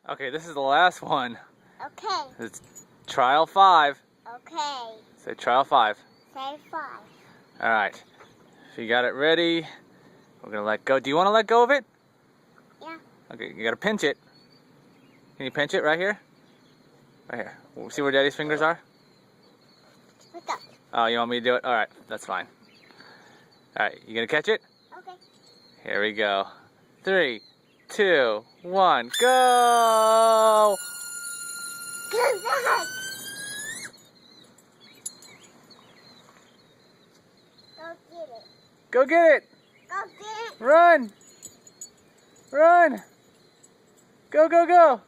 Okay, this is the last one. Okay. It's trial 5. Okay. Say trial 5. Say 5. All right. If you got it ready, we're gonna let go. Do you want to let go of it? Yeah. Okay, you gotta pinch it. Can you pinch it right here? Right here. See where Daddy's fingers are? Look up. Oh, you want me to do it? All right, that's fine. All right, you gonna catch it? Okay. Here we go. 3, 2, 1, go! Good back. Go get it. Go get it! Go get it. Run! Run! Go, go, go!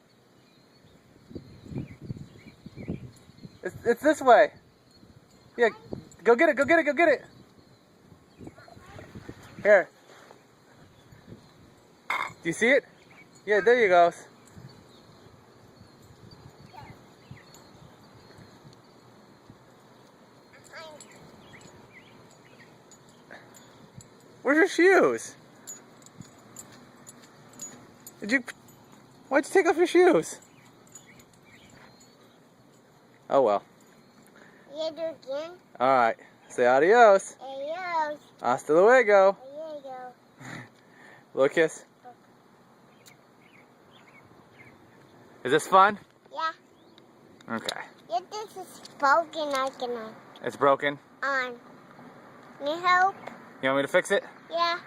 It's this way. Yeah, go get it, go get it, go get it. Here. Do you see it? Yeah, there you go. Where's your shoes? Why'd you take off your shoes? Oh well. You do it again. Alright. Say adios. Adios. Hasta luego. There you go. Little kiss. Is this fun? Yeah. Okay. If this is broken, I can It's broken. on. Need help? You want me to fix it? Yeah.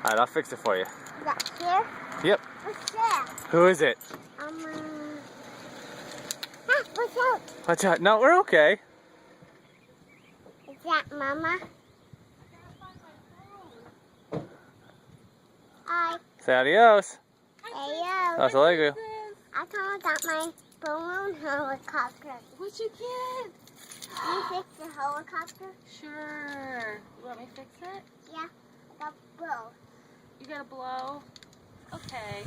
Alright, I'll fix it for you. Is that here? Yep. What's that? Who is it? What's out? Watch out. No, we're okay. Is that Mama? Hi. Say adios. Adios. Hasta luego. I found out my balloon helicopter. What'd you get? Can you fix the helicopter? Sure. You want me to fix it? Yeah. I got both. You gotta blow? Okay.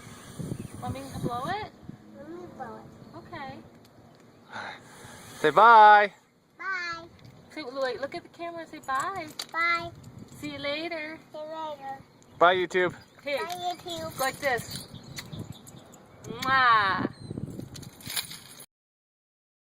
Want me to blow it? Let me blow it. Okay. Say bye. Bye. Say, wait, look at the camera and say bye. Bye. See you later. See you later. Bye, YouTube. Hey, Bye, YouTube. like this. Mwah.